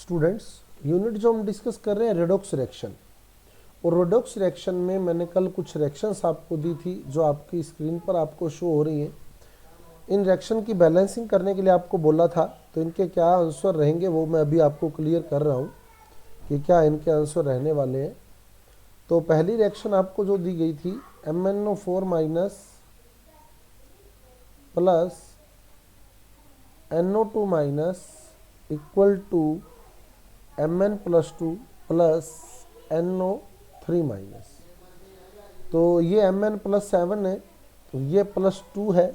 Students, unit जो हम discuss कर रहे हैं रेडॉक्स रिएक्शन, और रेडॉक्स रिएक्शन में मैंने कल कुछ रिएक्शंस आपको दी थी जो आपकी स्क्रीन पर आपको शो हो रही हैं। इन रिएक्शन की बैलेंसिंग करने के लिए आपको बोला था, तो इनके क्या आंसर रहेंगे वो मैं अभी आपको क्लियर कर रहा हूँ कि क्या इनके आंसर रहने वाले हैं। तो पहली रिएक्शन आपको जो दी गई थी MnO4 minus plus NO2 minus equal to Mn+2 plus NO3 minus. तो ये Mn+7 है, तो ये +2 है,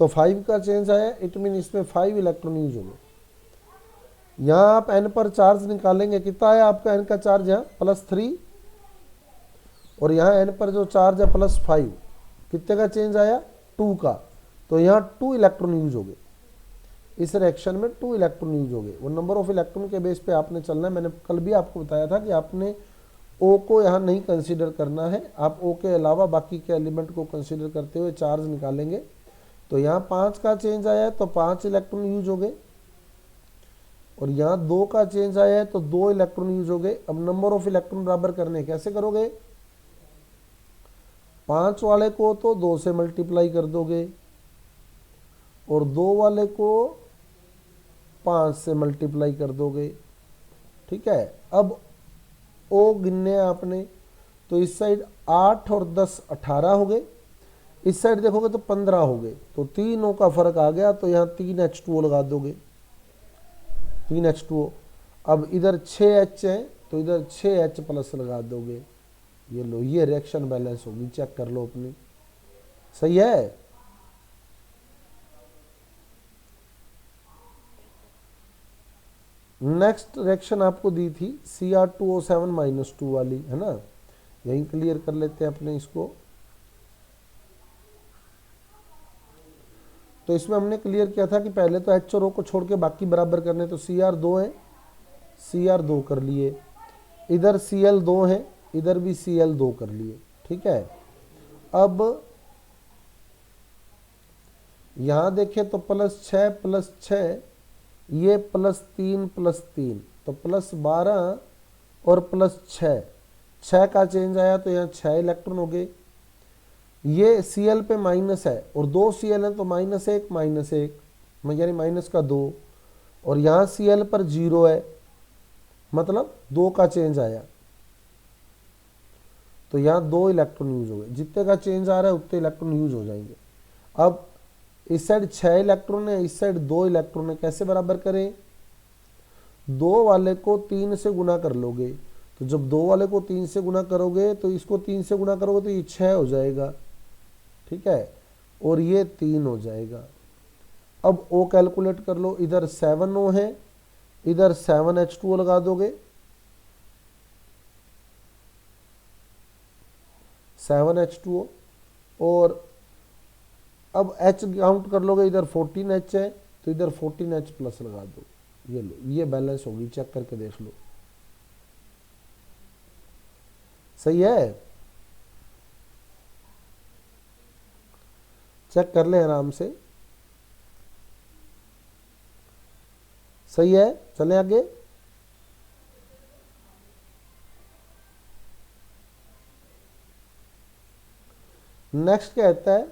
तो 5 का चेंज आया। इट मीन इसमें 5 इलेक्ट्रॉन यूज हो गए। यहाँ आप n पर चार्ज निकालेंगे, कितना है आपका n का चार्ज यहाँ +3, और यहाँ n पर जो चार्ज है +5, कितने का चेंज आया 2 का, तो यहाँ 2 इलेक्ट्रॉन यूज हो गए। इस रिएक्शन में 2 इलेक्ट्रॉन यूज हो गए। वो नंबर ऑफ इलेक्ट्रॉन के बेस पे आपने चलना है। मैंने कल भी आपको बताया था कि आपने O को यहाँ नहीं कंसीडर करना है, आप O के अलावा बाकी के एलिमेंट को कंसीडर करते हुए चार्ज निकालेंगे। तो यहाँ 5 का चेंज आया है तो 5 इलेक्ट्रॉन यूज हो गए, और यहाँ 2 का चेंज आया है तो 2 इलेक्ट्रॉन यूज हो गए। अब नंबर ऑफ इलेक्ट्रॉन बराबर करने कैसे करोगे? 5 वाले को तो 2 से मल्टीप्लाई कर दोगे, और 2 वाले को 5 से मल्टीप्लाई कर दोगे। ठीक है, अब O गिनने आपने, तो इस साइड 8 और 10 18 हो गए, इस साइड देखोगे तो 15 हो गए, तो 3 O का फर्क आ गया, तो यहाँ 3 H2O लगा दोगे, 3 H2O। अब इधर 6 H है तो इधर 6 H प्लस लगा दोगे। ये लो, ये रिएक्शन बैलेंस होगी, चेक कर लो अपनी। सही है? नेक्स्ट रिएक्शन आपको दी थी Cr2O7 -2 वाली, है ना? यहीं क्लियर कर लेते हैं अपने इसको। तो इसमें हमने क्लियर किया था कि पहले तो H और O को छोड़ के बाकी बराबर करने, तो Cr2 है, Cr2 कर लिए, इधर Cl2 है, इधर भी Cl2 कर लिए। ठीक है, अब यहां देखें तो +6 + 6, ये +3 + 3, तो +12 और +6, 6 का चेंज आया तो यहाँ 6 इलेक्ट्रॉन हो गए। ये Cl पे माइनस है और 2 Cl है तो -1 -1 यानी -2, और यहाँ Cl पर 0 है, मतलब 2 का चेंज आया, तो यहाँ 2 इलेक्ट्रॉन यूज हो गए। जितने का चेंज आ रहा है उतने इलेक्ट्रॉन यूज हो जाएंगे। अब इस साइड 6 इलेक्ट्रॉन है, इस साइड 2 इलेक्ट्रॉन है, कैसे बराबर करें? 2 वाले को 3 से गुना कर लोगे, तो जब 2 वाले को 3 से गुना करोगे तो इसको 3 से गुना करोगे तो ये 6 हो जाएगा। ठीक है, और ये 3 हो जाएगा। अब O कैलकुलेट कर लो, इधर 7O है, इधर 7H2O लगा दोगे, 7H2O, और अब H काउंट कर लोगे, इधर 14H है तो इधर 14H प्लस लगा दो। ये लो, ये बैलेंस होगी, चेक करके देख लो। सही है? चेक कर ले आराम से। सही है, चले आगे। नेक्स्ट कहता है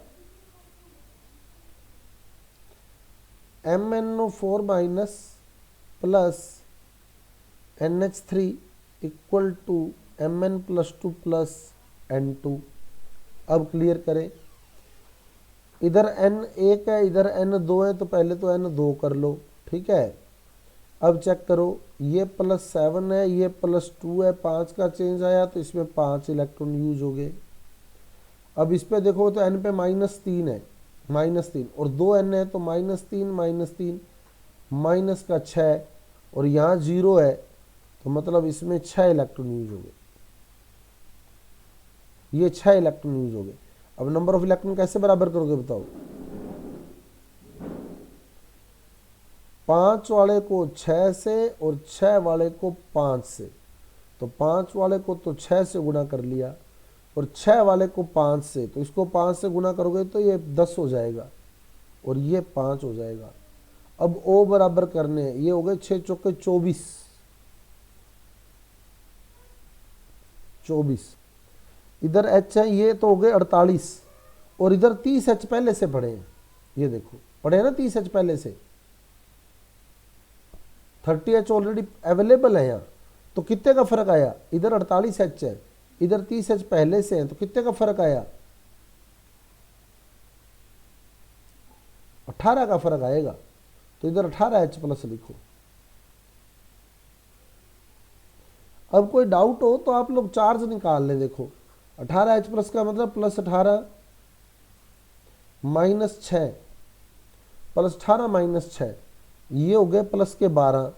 MnO4 minus plus NH3 equal to Mn+2 plus N2। अब क्लियर करें, इधर N1 है, इधर N2 है, तो पहले तो N2 कर लो। ठीक है, अब चेक करो, ये +7 है, ये +2 है, 5 का चेंज आया तो इसमें 5 इलेक्ट्रॉन यूज हो गए। अब इस पे देखो तो N पे -3 है, -3, और 2 N है तो -3 -3 माइनस का 6, और यहाँ 0 है, तो मतलब इसमें 6 इलेक्ट्रॉन यूज हो गए। ये 6 इलेक्ट्रॉन यूज हो गए। अब नंबर ऑफ इलेक्ट्रॉन कैसे बराबर करोगे बताओ? 5 वाले को 6 से और 6 वाले को 5 से, तो 5 वाले को तो 6 से गुना कर लिया, और 6 वाले को 5 से, तो इसको 5 से गुना करोगे तो ये 10 हो जाएगा, और ये 5 हो जाएगा। अब O बराबर करने हैं, ये हो गए 6 चौके 24, 24, इधर H है, ये तो हो गए 48, और इधर 30H पहले से पढ़े हैं, ये देखो पढ़े हैं ना 30H पहले से, 30H ऑलरेडी अवेलेबल है यहाँ। तो कितने का फर्क आया, इधर 48H है, इधर 30H पहले से है, तो कितने का फर्क आया, 18 का फर्क आएगा। तो इधर 18H प्लस लिखो। अब कोई डाउट हो तो आप लोग चार्ज निकाल लें। देखो 18H प्लस का मतलब प्लस 18 माइनस 6, प्लस 18 माइनस 6, ये हो गए प्लस के 12।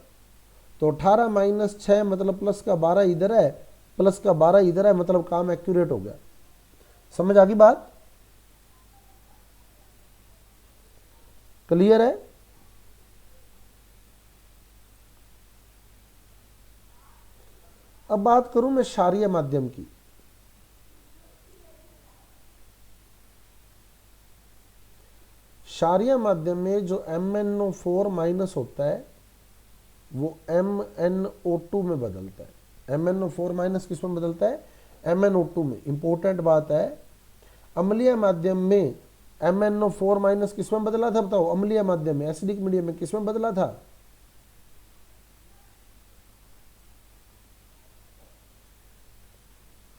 तो 18 माइनस 6 मतलब प्लस का 12 इधर है, प्लस का 12 इधर है, मतलब काम एक्यूरेट हो गया। समझ आ गई बात, क्लियर है। अब बात करूं मैं क्षारीय माध्यम की। क्षारीय माध्यम में जो MnO4 माइनस होता है वो MnO2 में बदलता है। MnO4 माइनस किस में बदलता है, MnO2 में। इंपॉर्टेंट बात है, अम्लीय माध्यम में MnO4 माइनस किस में बदला था बताओ, अम्लीय माध्यम में, एसिडिक मीडियम में किस में बदला था,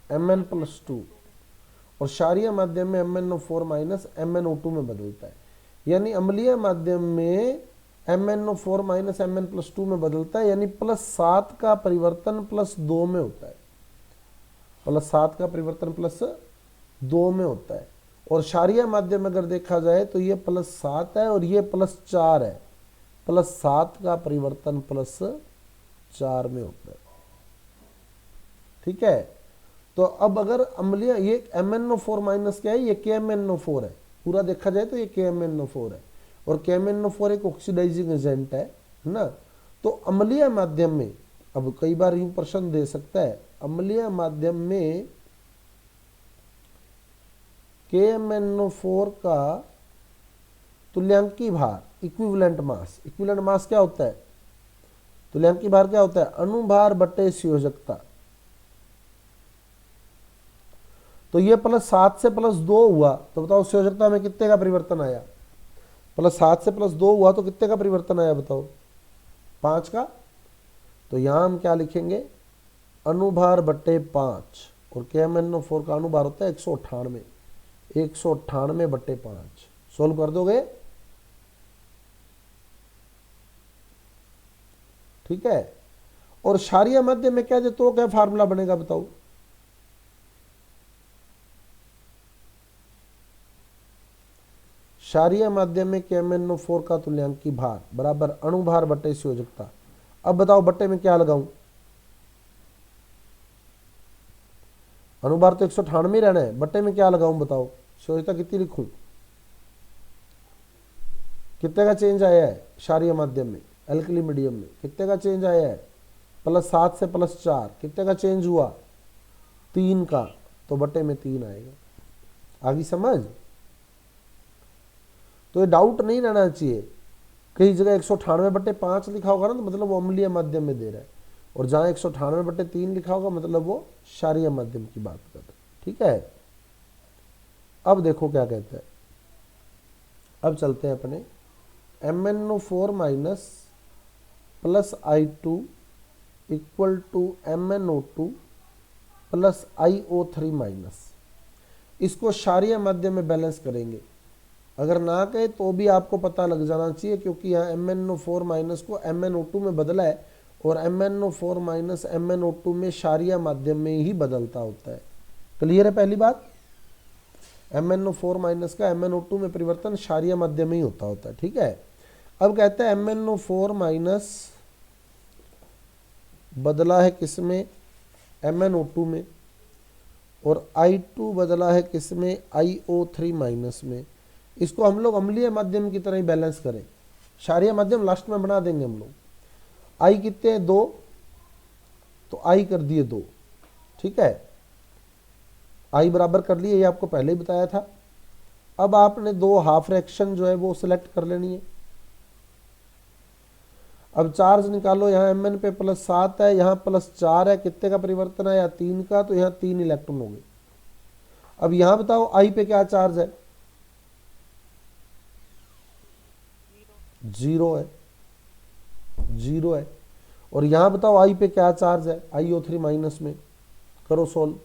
Mn+2। और क्षारीय माध्यम में MnO4 माइनस MnO2 में बदलता है। यानी अम्लीय माध्यम में MnO4 माइनस Mn+2 में बदलता है, यानी +7 का परिवर्तन +2 में होता है, +7 का परिवर्तन +2 में होता है। और क्षारीय माध्यम अगर देखा जाए तो ये +7 है और ये +4 है, +7 का परिवर्तन +4 में होता है। ठीक है। तो अब अगर अम्लीय, ये MnO4 माइनस क्या है, ये KMnO4 है, पूरा देखा जाए तो ये KMnO4 है, और KMnO4 एक ऑक्सीडाइजिंग एजेंट है ना। तो अम्लीय माध्यम में, अब कई बार यूं प्रश्न दे सकता है, अम्लीय माध्यम में KMnO4 का तुल्यांकी भार, इक्विवेलेंट मास, इक्विवेलेंट मास क्या होता है, तुल्यांकी भार क्या होता है, अनुभार बटे संयोजकता। तो ये +7 से +2 हुआ, तो बताओ संयोजकता में कितने का परिवर्तन आया, +7 से +2 हुआ तो कितने का परिवर्तन आया बताओ, 5 का। तो यहां हम क्या लिखेंगे, अनुभार बटे 5, और KMnO4 का अनुभार होता है 198, 198 बटे 5। सोल्व कर दोगे, ठीक है। और क्षारीय माध्यम में क्या दे तो क्या फार्मूला बनेगा बताओ, क्षारीय माध्यम में KMnO4 का तुल्यांकी भार बराबर अणुभार बटे संयोजकता। अब बताओ बट्टे में क्या लगाऊं, अणुभार तो 198 रहना है, बट्टे में क्या लगाऊं बताओ, संयोजकता कितनी लिखूं, कितने का चेंज आया है क्षारीय माध्यम में, एल्कली मीडियम में कितने का चेंज आया है, +7 से +4, कितने का चेंज हुआ, 3 का, तो बट्टे में 3 आएगा। आगे समझ। तो ये डाउट नहीं रहना चाहिए, कई जगह 198 बटे 5 लिखा होगा ना तो मतलब वो अम्लीय माध्यम में दे रहा है, और जहां 198 बटे 3 लिखा होगा मतलब वो क्षारीय माध्यम की बात कर रहे हैं। ठीक है। अब देखो क्या कहते हैं, अब चलते हैं अपने MnO4 minus plus I2 equal to MnO2 plus IO3 minus. इसको क्षारीय माध्यम में बैलेंस करेंगे, अगर ना कहे तो भी आपको पता लग जाना चाहिए, क्योंकि यहाँ MnO4 माइनस को MnO2 में बदला है, और MnO4 माइनस MnO2 में क्षारीय माध्यम में ही बदलता होता है। क्लियर है पहली बात, MnO4 माइनस का MnO2 में परिवर्तन क्षारीय माध्यम में ही होता है। ठीक है। अब कहते हैं MnO4 माइनस बदला है किसमें, MnO2 में, और I2 बदला है किसमें, IO3 माइनस में। इसको हम लोग अम्लीय माध्यम की तरह ही बैलेंस करें, क्षारीय माध्यम लास्ट में बना देंगे हम लोग। I कितने हैं, 2, तो I कर दिए 2। ठीक है, I बराबर कर लिए, ये आपको पहले ही बताया था। अब आपने 2 हाफ फ्रैक्शन जो है वो सिलेक्ट कर लेनी है। अब चार्ज निकालो, यहाँ Mn पे +7 है, यहाँ +4 है, कितने का परिवर्तन है, या 3 का, तो यहाँ 3 इलेक्ट्रॉन हो गए। अब यहाँ बताओ I पे क्या चार्ज है, 0 है, 0 है। और यहाँ बताओ I पे क्या चार्ज है, iO3 माइनस में, करो सोल्व।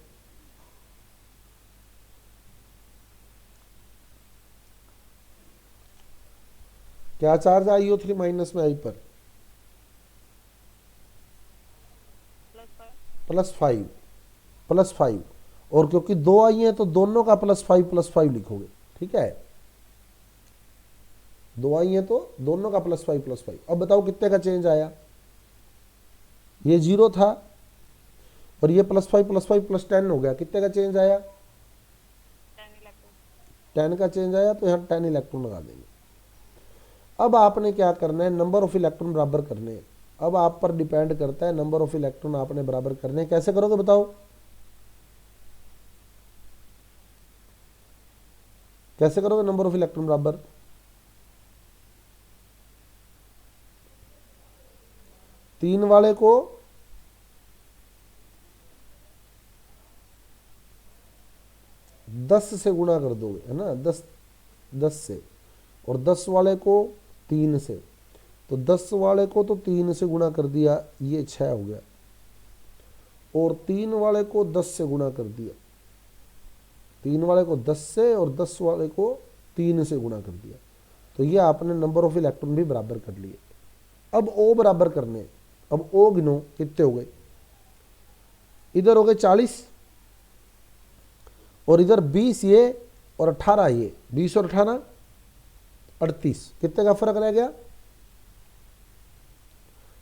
क्या चार्ज है iO3 माइनस में I पर, +5, +5। और क्योंकि 2 आई हैं तो दोनों का +5 लिखोगे, ठीक है। 2 आई हैं तो दोनों का +5। अब बताओ कितने का चेंज आया, ये 0 था और ये +5 +10 हो गया, कितने का चेंज आया, 10 का चेंज आया, तो यहाँ 10 इलेक्ट्रॉन लगा देंगे। अब आपने क्या करना है, नंबर ऑफ इलेक्ट्रॉन बराबर करने हैं। अब आप पर डिपेंड करता है नंबर ऑफ इलेक्ट्रॉन आपने बराबर करने हैं। कैसे करोगे बताओ, कैसे करोगे नंबर ऑफ इलेक्ट्रॉन बराबर, तीन वाले को 10 से गुणा कर दोगे, है ना, 10 से, और 10 वाले को 3 से, तो 10 वाले को तो 3 से गुणा कर दिया, ये 6 हो गया, और 3 वाले को 10 से गुणा कर दिया, 3 वाले को 10 से और 10 वाले को 3 से गुणा कर दिया, तो ये आपने नंबर ऑफ इलेक्ट्रॉन भी बराबर कर लिए। अब O बराबर करने, अब O गिनो कितने हो गए, इधर हो गए 40 और इधर 20 ये और 18 ये, 20 और 18 38, कितने का फर्क रह गया,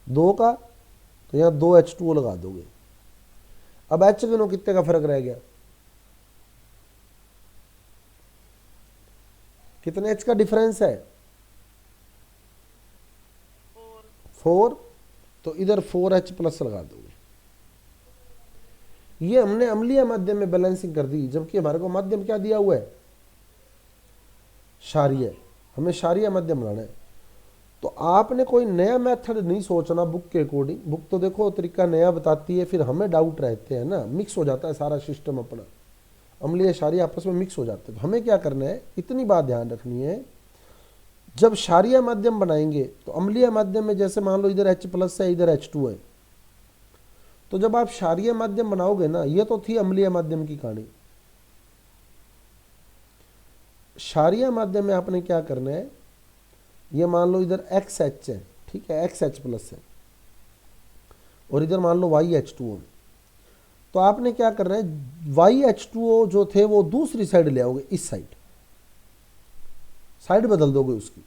2 का, तो यहाँ 2 H2O लगा दोगे। अब H गिनो कितने का फर्क रह गया, कितने H का डिफरेंस है, 4, तो इधर 4H प्लस लगा दोगे। ये हमने अम्लीय माध्यम में बैलेंसिंग कर दी, जबकि हमारे को माध्यम क्या दिया हुआ है, क्षारीय, हमें क्षारीय माध्यम बनाना है। तो आपने कोई नया मेथड नहीं सोचना बुक के अकॉर्डिंग, बुक तो देखो तरीका नया बताती है, फिर हमें डाउट रहते हैं ना, मिक्स हो जाता है सारा सिस्टम अपना, अम्लीय क्षारीय आपस में मिक्स हो जाते हैं। तो हमें क्या करना है, इतनी बात ध्यान रखनी है, जब क्षारीय माध्यम बनाएंगे तो अम्लीय माध्यम में जैसे मान लो इधर H प्लस है, इधर H2 है, तो जब आप क्षारीय माध्यम बनाओगे ना, ये तो थी अम्लीय माध्यम की कहानी। क्षारीय माध्यम में आपने क्या करना है, ये मान लो इधर XH है, ठीक है, XH प्लस है, और इधर मान लो YH2O, तो आपने क्या करना है, YH2O जो थे वो दूसरी साइड ले आओगे, इस साइड बदल दोगे उसकी,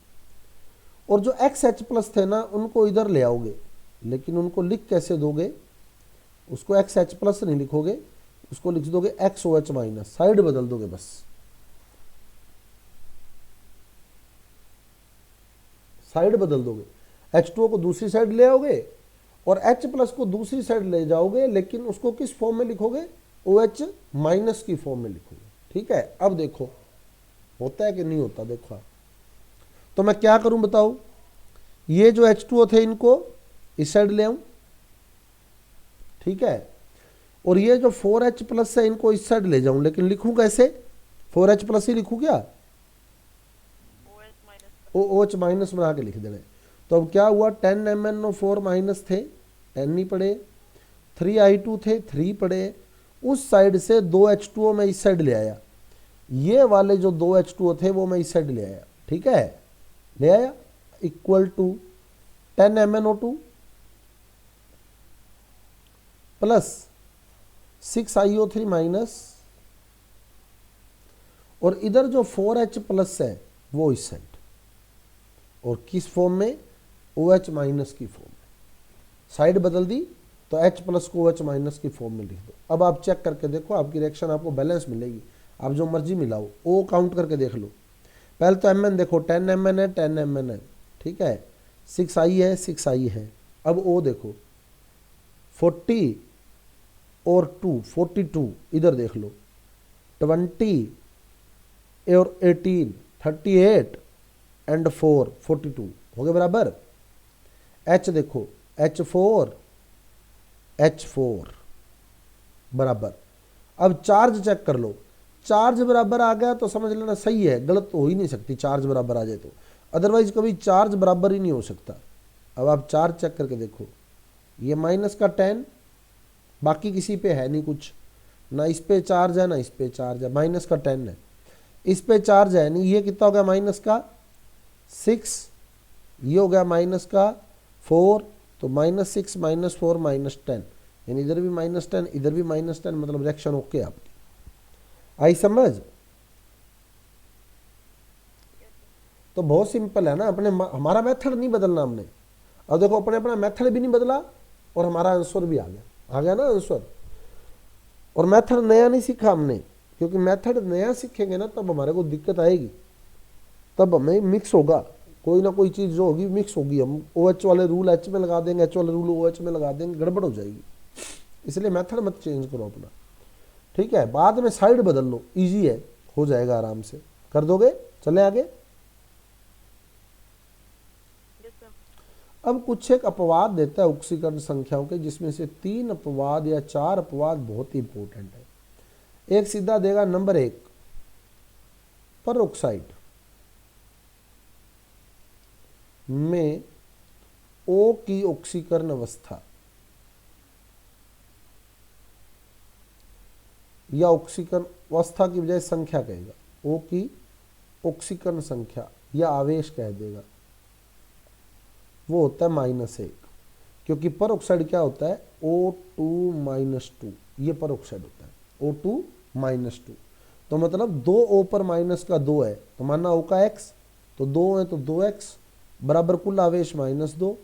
और जो XH प्लस थे ना उनको इधर ले आओगे, लेकिन उनको लिख कैसे दोगे, उसको XH प्लस नहीं लिखोगे, उसको लिख दोगे XOH माइनस, साइड बदल दोगे बस, साइड बदल दोगे, H2O को दूसरी साइड ले आओगे और H प्लस को दूसरी साइड ले जाओगे, लेकिन उसको किस फॉर्म में लिखोगे, OH माइनस की फॉर्म में लिखोगे, ठीक है। अब देखो होता है कि नहीं होता, देखो तो मैं क्या करूं बताओ, ये जो H2O थे इनको इस साइड ले आऊं, ठीक है, और ये जो 4H प्लस है इनको इस साइड ले जाऊं, लेकिन लिखूं कैसे, 4H प्लस ही लिखूं क्या, OH माइनस बना के लिख देना। तो अब क्या हुआ, 10 MnO4 माइनस थे, 10 नहीं पड़े, 3I2 थे, 3 पड़े, उस साइड से 2 H2O मैं इस साइड ले आया, ये वाले जो 2 H2O थे वो मैं इस साइड ले आया, ठीक है, ले आया, equal to 10 MnO2 plus 6IO3 minus, और इधर जो 4H प्लस है वो इस साइड, और किस फॉर्म में, OH माइनस की फॉर्म में, साइड बदल दी तो H प्लस को OH माइनस की फॉर्म में लिख दो। अब आप चेक करके देखो, आपकी रिएक्शन आपको बैलेंस मिलेगी, आप जो मर्जी मिलाओ, O काउंट करके देख लो। पहले तो Mn देखो, 10 Mn है, 10 Mn है, ठीक है, 6I है, 6I है। अब O देखो 40 और 2, 42, इधर देख लो 20 और 18, 38 एंड 4, 42 हो गए बराबर। H देखो H4 बराबर। अब चार्ज चेक कर लो, चार्ज बराबर आ गया तो समझ लेना सही है, गलत तो हो ही नहीं सकती चार्ज बराबर आ जाए तो, अदरवाइज कभी चार्ज बराबर ही नहीं हो सकता। अब आप चार्ज चेक करके देखो, ये -10, बाकी किसी पे है नहीं कुछ, ना इस पे चार्ज है ना इस पे चार्ज है, -10 है, इस पे चार्ज है नहीं, ये कितना हो गया -6, ये हो गया -4, तो -6 -4 -10, यानी इधर भी -10 इधर भी -10, मतलब रिएक्शन ओके आपकी। आई समझ? तो बहुत सिंपल है ना, अपने हमारा मेथड नहीं बदलना हमने। अब देखो अपने अपना मेथड भी नहीं बदला और हमारा आंसर भी आ गया ना आंसर। और मेथड नया नहीं सीखा हमने, क्योंकि मेथड नया सीखेंगे ना तब हमारे को दिक्कत आएगी, तब हमें मिक्स होगा, कोई ना कोई चीज़ जो होगी मिक्स होगी। हम OH वाले रूल H में लगा देंगे, H वाले रूल OH में लगा देंगे, गड़बड़ हो जाएगी। इसलिए मेथड मत चेंज करो अपना, ठीक है? बाद में साइड बदल लो, इजी है, हो जाएगा आराम से, कर दोगे। चले आगे। अब कुछ एक अपवाद देता है ऑक्सीकरण संख्याओं के, जिसमें से 3 अपवाद या 4 अपवाद बहुत ही इंपॉर्टेंट है। एक सीधा देगा नंबर 1, परऑक्साइड में O की ऑक्सीकरण अवस्था या ऑक्सीकरण अवस्था की बजाय संख्या कहेगा, O की ऑक्सीकरण संख्या या आवेश कह देगा, वो होता है -1, क्योंकि परऑक्साइड क्या होता है O2 -2, ये परऑक्साइड होता है O2 -2। तो मतलब 2 O पर -2 है, तो मानना O का x, तो 2 है तो 2x बराबर कुल आवेश -2,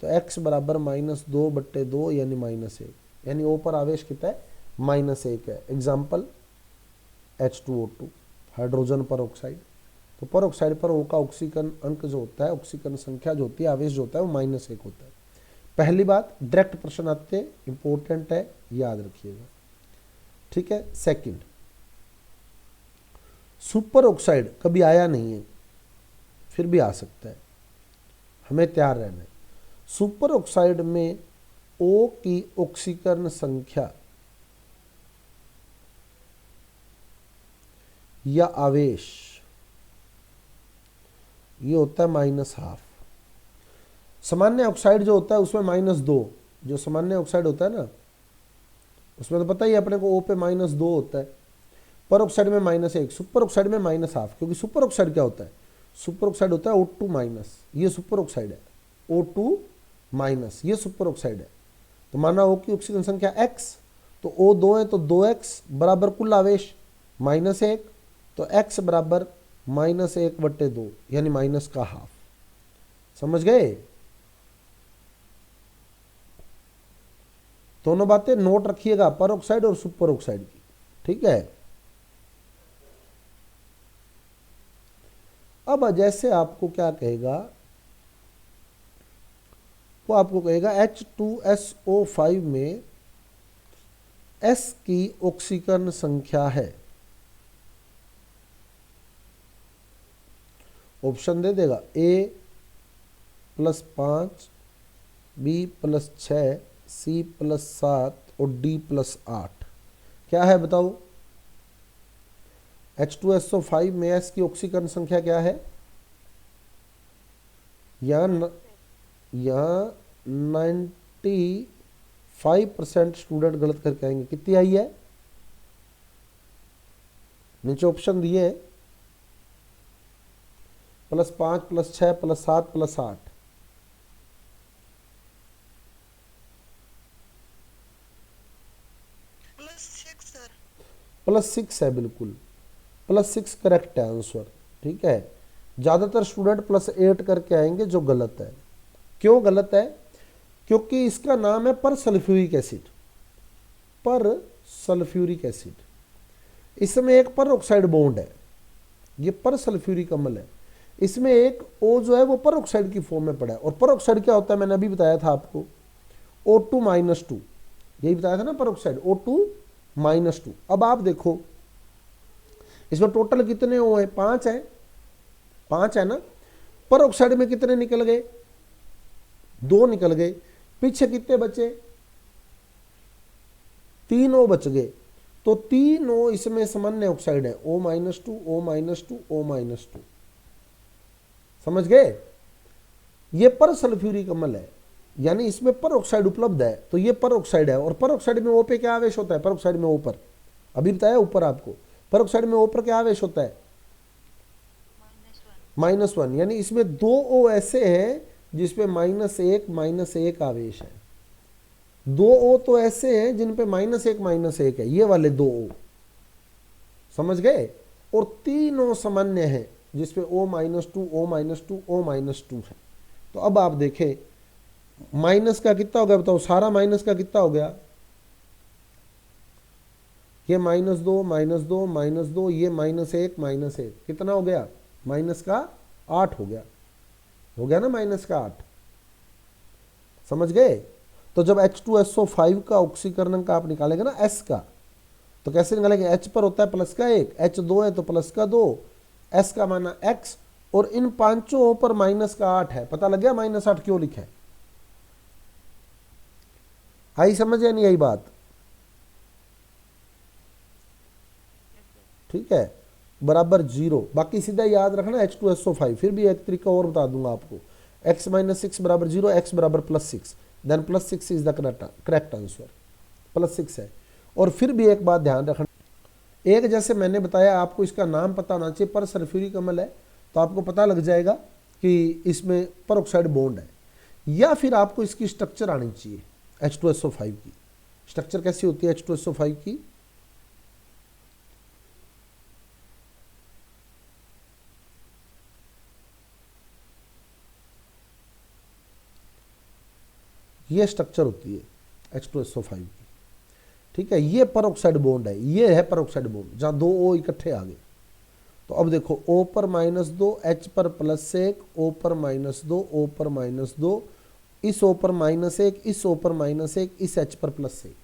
तो x बराबर -2/2 यानी -1, यानी O पर आवेश कितना है -1 है। Example H2O2 hydrogen peroxide. तो परऑक्साइड पर O का ऑक्सीकरण अंक जो होता है, ऑक्सीकरण संख्या जो होती है, आवेश जो होता है, वो -1 होता है। पहली बात, डायरेक्ट प्रश्न आते हैं, इंपॉर्टेंट है, याद रखिएगा, ठीक है। सेकंड, सुपर ऑक्साइड कभी आया नहीं है, फिर भी आ सकता है, हमें तैयार रहना है। सुपर ऑक्साइड में O की ऑक्सीकरण संख्या या आवेश ये होता है -12। सामान्य ऑक्साइड जो होता है उसमें -2, जो सामान्य ऑक्साइड होता है ना उसमें तो पता ही अपने को O पे -2 होता है, पर ऑक्साइड में -1, सुपर ऑक्साइड में -12, क्योंकि सुपर ऑक्साइड क्या होता है, सुपर ऑक्साइड होता है O2-, ये सुपर ऑक्साइड है, O2-, ये सुपर ऑक्साइड है। तो माना O की ऑक्सीजन संख्या x, तो O 2 है तो 2x बराबर कुल आवेश -1, तो x बराबर -1/2 यानी -½ समझ गए? दोनों बातें नोट रखिएगा, पर ऑक्साइड और सुपर ऑक्साइड की, ठीक है। अब जैसे आपको क्या कहेगा, वो आपको कहेगा H2SO5 में S की ऑक्सीकरण संख्या है, ऑप्शन दे देगा A +5, B +6, C +7 और D +8। क्या है बताओ? H2SO5 में S की ऑक्सीकरण संख्या क्या है? यहाँ 95% स्टूडेंट गलत करके आएंगे। कितनी आई है? नीचे ऑप्शन दिए हैं, +5 +6 +7 +8। +6 है, बिल्कुल +6 करेक्ट है आंसर, ठीक है। ज़्यादातर स्टूडेंट +8 करके आएंगे, जो गलत है। क्यों गलत है? क्योंकि इसका नाम है पर सल्फ्यूरिक एसिड, पर सल्फ्यूरिक एसिड। इसमें एक पर ऑक्साइड बॉन्ड है, ये पर सल्फ्यूरिक अम्ल है। इसमें एक O जो है वो पर ऑक्साइड की फॉर्म में पड़ा है, और पर ऑक्साइड क्या होता है मैंने अभी बताया था आपको, O2-2, यही बताया था ना पर ऑक्साइड, O2-2। अब आप देखो इसमें टोटल कितने O है? 5 है, 5 है ना। पर ऑक्साइड में कितने निकल गए? 2 निकल गए, पीछे कितने बचे, 3 O बच गए। तो 3 O इसमें सामान्य ऑक्साइड है, O-2 O-2 O-2, समझ गए। ये पर सल्फ्यूरिक अम्ल है, यानी इसमें पर ऑक्साइड उपलब्ध है, तो ये पर ऑक्साइड है। और पर ऑक्साइड में O पे क्या आवेश होता है, पर ऑक्साइड में O पर, अभी बताया ऊपर आपको, पर ऑक्साइड में O पर क्या आवेश होता है, -1, यानी इसमें 2 O ऐसे हैं जिसपे -1 आवेश है। 2 O तो ऐसे हैं जिन पे -1 है, ये वाले 2 O, समझ गए। और 3 O सामान्य है जिसपे O-2 O-2 O-2 है। तो अब आप देखें माइनस का कितना हो गया, बताओ, सारा माइनस का कितना हो गया, ये -2 -2 -2, ये -1 कितना हो गया, माइनस का 8 हो गया ना, माइनस का 8, समझ गए। तो जब H2SO5 का ऑक्सीकरण आप निकालेंगे ना S का, तो कैसे निकालेंगे, H पर होता है प्लस का 1, H2 है तो प्लस का 2, S का माना X, और इन पांचों पर माइनस का 8 है। पता लग गया -8 क्यों लिखा है, आई समझ या नहीं आई बात, ठीक है, बराबर 0। बाकी सीधा याद रखना H2SO5। फिर भी एक तरीका और बता दूंगा आपको, x - 6 बराबर 0, x बराबर +6, then +6 is the correct answer, +6 है। और फिर भी एक बात ध्यान रखना, एक जैसे मैंने बताया आपको इसका नाम पता होना चाहिए, पर सल्फ्यूरिक अम्ल है तो आपको पता लग जाएगा कि इसमें पर ऑक्साइड बॉन्ड है, या फिर आपको इसकी स्ट्रक्चर आनी चाहिए H2SO5 की। स्ट्रक्चर कैसी होती है H2SO5 की, ये स्ट्रक्चर होती है H2SO5 की, ठीक है। ये पर ऑक्साइड बॉन्ड है, ये है पर ऑक्साइड बॉन्ड जहां 2 O इकट्ठे आ गए। तो अब देखो O पर -2, H पर +1, O पर -2, O पर -2, इस O पर -1, इस O पर -1, इस H पर +1।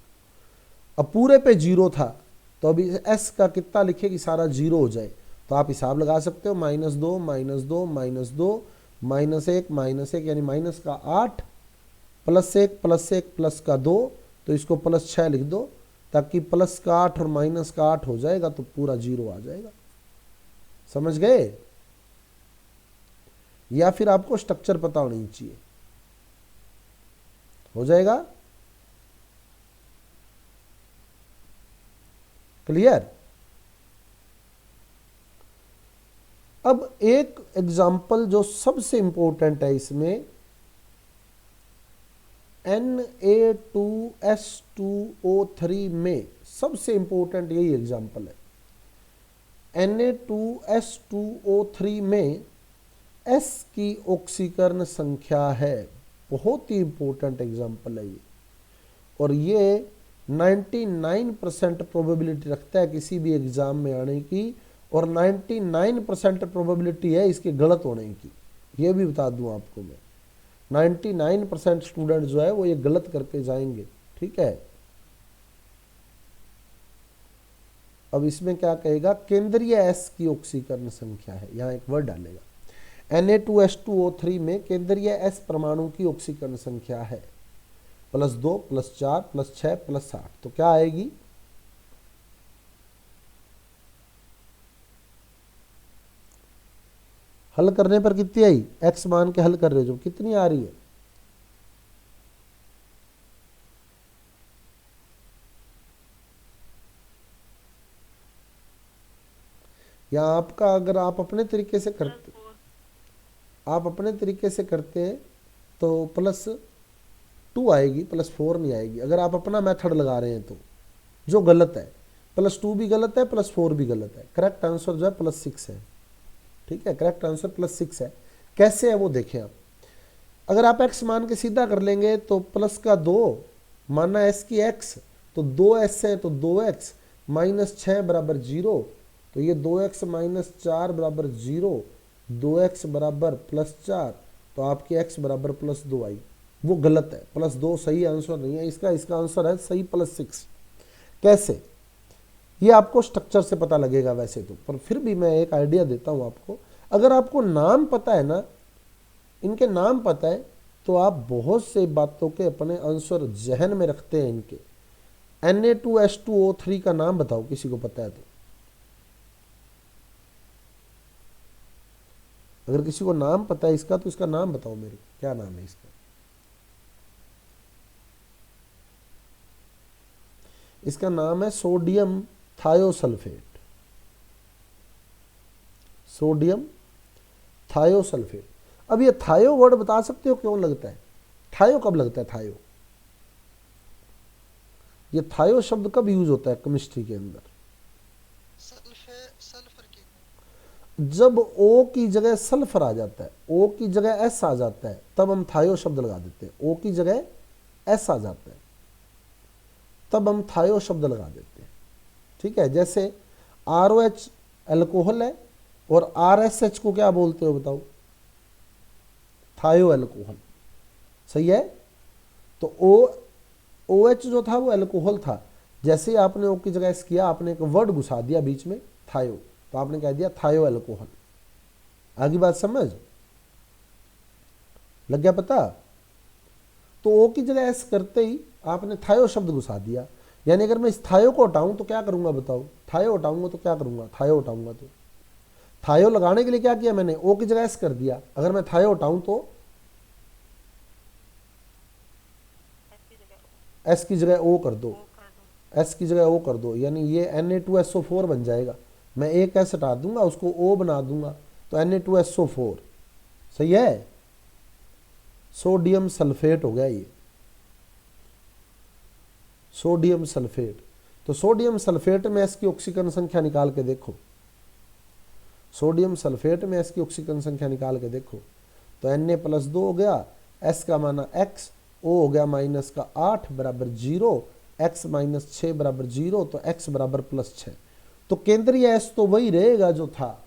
अब पूरे पे 0 था, तो अभी S का कितना लिखे कि सारा 0 हो जाए, तो आप हिसाब लगा सकते हो, -2 -2 -2 -1 यानी माइनस का 8, +1 +1 प्लस का 2, तो इसको +6 लिख दो, ताकि प्लस का 8 और माइनस का 8 हो जाएगा तो पूरा 0 आ जाएगा, समझ गए। या फिर आपको स्ट्रक्चर पता होनी चाहिए, हो जाएगा क्लियर। अब एक एग्जाम्पल जो सबसे इंपॉर्टेंट है इसमें, Na2S2O3 में सबसे इंपॉर्टेंट यही एग्जाम्पल है। Na2S2O3 में S की ऑक्सीकरण संख्या है, बहुत ही इंपॉर्टेंट एग्जाम्पल है ये, और ये 99% प्रोबेबिलिटी रखता है किसी भी एग्जाम में आने की, और 99% प्रोबेबिलिटी है इसके गलत होने की, ये भी बता दूं आपको मैं। 99% स्टूडेंट जो है वो ये गलत करके जाएंगे, ठीक है। अब इसमें क्या कहेगा, केंद्रीय S की ऑक्सीकरण संख्या है, यहां एक वर्ड डालेगा। Na2S2O3 में केंद्रीय S परमाणु की ऑक्सीकरण संख्या है +2 +4 +6 +8, तो क्या आएगी, हल करने पर कितनी आई, x मान के हल कर रहे हो जो, कितनी आ रही है, या आपका अगर आप अपने तरीके से करते, आप अपने तरीके से करते हैं तो +2 आएगी, +4 नहीं आएगी। अगर आप अपना मेथड लगा रहे हैं तो जो गलत है, +2 भी गलत है, +4 भी गलत है, करेक्ट आंसर जो है +6 है, ठीक है, करेक्ट आंसर +6 है। कैसे है वो देखें आप, अगर आप x मान के सीधा कर लेंगे तो प्लस का 2 माना S की x, तो 2s है तो 2x -6 बराबर 0, तो ये 2x - 4 बराबर 0, 2x बराबर +4, तो आपकी x बराबर +2 आई, वो गलत है, +2 सही आंसर नहीं है इसका, इसका आंसर है सही +6। कैसे, ये आपको स्ट्रक्चर से पता लगेगा वैसे तो, पर फिर भी मैं एक आइडिया देता हूं आपको। अगर आपको नाम पता है ना, इनके नाम पता है, तो आप बहुत से बातों के अपने आंसर जहन में रखते हैं इनके। Na2H2O3 का नाम बताओ, किसी को पता है तो। अगर किसी को नाम पता है इसका तो इसका नाम बताओ मेरे को, क्या नाम है इसका। इसका नाम है सोडियम थायोसल्फेट। Sodium thiosulphate. अब ये थायो वर्ड बता सकते हो क्यों लगता है? थायो कब लगता है? थायो, ये थायो शब्द कब यूज होता है केमिस्ट्री के अंदर? सल्फर की। जब ओ की जगह सल्फर आ जाता है, ओ की जगह एस आ जाता है, तब हम थायो शब्द लगा देते हैं। ओ की जगह एस आ जाता है तब हम थायो शब्द लगा देते हैं। ठीक है, जैसे ROH अल्कोहल है और RSH को क्या बोलते हो बताओ? थायो अल्कोहल। सही है। तो OH जो था वो अल्कोहल था। जैसे ही आपने ओ की जगह एस किया, आपने एक वर्ड घुसा दिया बीच में थायो, तो आपने कह दिया थायो अल्कोहल। आगे बात समझ लग गया पता? तो ओ की जगह एस करते ही आपने थायो शब्द घुसा दिया। यानी अगर मैं इस थायो को हटाऊं तो क्या करूंगा बताओ? थायो हटाऊंगा तो क्या करूंगा? थायो हटाऊंगा तो थायो लगाने के लिए क्या किया मैंने? ओ की जगह एस कर दिया। अगर मैं थायो हटाऊं तो एस की जगह ओ कर दो, एस की जगह ओ कर दो, यानी ये Na2SO4 बन जाएगा। मैं एक एस हटा दूंगा, उसको ओ बना दूंगा, तो Na2SO4। सही है। सोडियम सल्फेट हो गया ये, सोडियम सल्फेट। तो सोडियम सल्फेट में एस की ऑक्सीकरण संख्या निकाल के देखो। सोडियम सल्फेट में एस की ऑक्सीकरण संख्या निकाल के देखो तो Na+2 हो गया, एस का माना x, ओ हो गया माइनस का 8 बराबर 0, x माइनस 6 बराबर 0, तो x बराबर +6। तो केंद्रीय एस तो वही रहेगा जो था।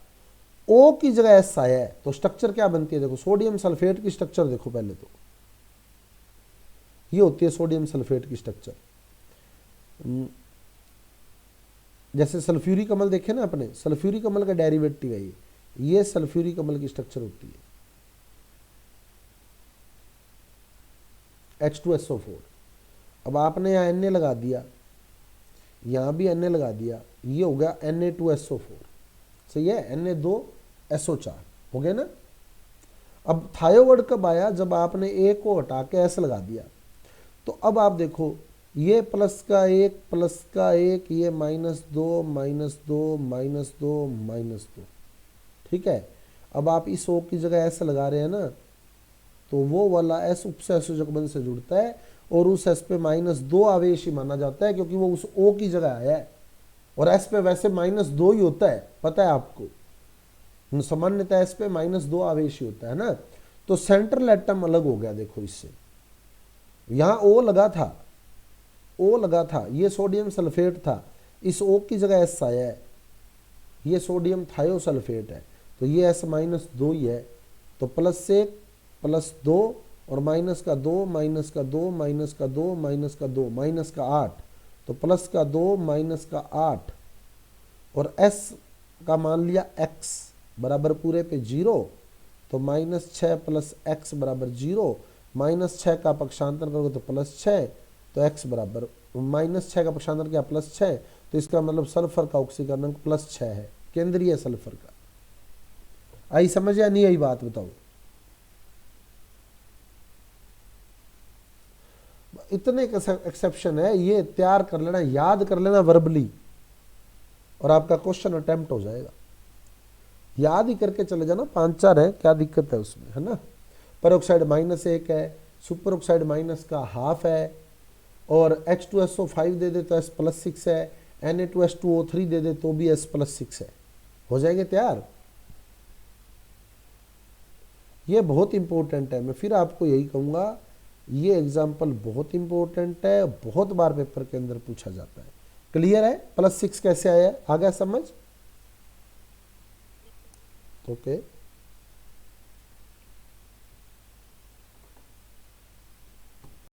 ओ की जगह एस आया है तो स्ट्रक्चर क्या बनती है देखो। सोडियम सल्फेट की स्ट्रक्चर देखो पहले तो, ये होती है सोडियम सल्फेट की स्ट्रक्चर। जैसे सल्फ्यूरिक अम्ल देखे ना अपने, सल्फ्यूरिक अम्ल का डेरिवेटिव है ये सल्फ्यूरिक अम्ल की स्ट्रक्चर होती है, H2SO4। अब आपने यहाँ Na लगा दिया, यहाँ भी Na लगा दिया, ये हो गया Na2SO4। सही है, Na2SO4 हो गया ना। अब थायोवर्ड कब आया? जब आपने ए को हटा के एस लगा दिया। तो अब आप देखो, ये प्लस का एक, ये -2 -2 -2 -2। ठीक है। अब आप इस ओ की जगह एस लगा रहे हैं ना, तो वो वाला एस उपसहसंयोजक बंध से जुड़ता है और उस एस पे -2 आवेश ही माना जाता है, क्योंकि वो उस ओ की जगह आया है। और एस पे वैसे -2 ही होता है, पता है आपको। सामान्यतः एस पे -2 आवेश ही होता है ना। तो सेंट्रल एटम अलग हो गया देखो इससे। यहां ओ लगा था, ये सोडियम सल्फेट था, इस ओ की जगह एस आया है, ये सोडियम थायोसल्फेट है, तो ये एस -2 ही है। तो +1 +2 और -2 -2 -2 -2 -8, तो +2 -8 और s का मान लिया x बराबर पूरे पे 0, तो -6 + x बराबर 0, -6 का पक्षांतर करोगे तो +6, तो x बराबर -6 का पक्षांतर किया +6, तो इसका मतलब सल्फर का ऑक्सीकरण +6 है, केंद्रीय सल्फर का। आई समझ या नहीं आई बात बताओ? इतने एक्सेप्शन है, ये तैयार कर लेना, याद कर लेना वर्बली, और आपका क्वेश्चन अटेम्प्ट हो जाएगा। याद ही करके चले जाना, 5-4 है, क्या दिक्कत है उसमें, है ना। पेरोक्साइड -1 है, सुपर ऑक्साइड माइनस का हाफ है, और H2SO5 दे दे तो S+6 है, Na2H2O3 दे दे तो भी S+6 है, हो जाएंगे तैयार। ये बहुत इंपॉर्टेंट है, मैं फिर आपको यही कहूँगा, ये एग्जाम्पल बहुत इंपॉर्टेंट है, बहुत बार पेपर के अंदर पूछा जाता है। क्लियर है? +6 कैसे आया? आ गया समझ? ओके।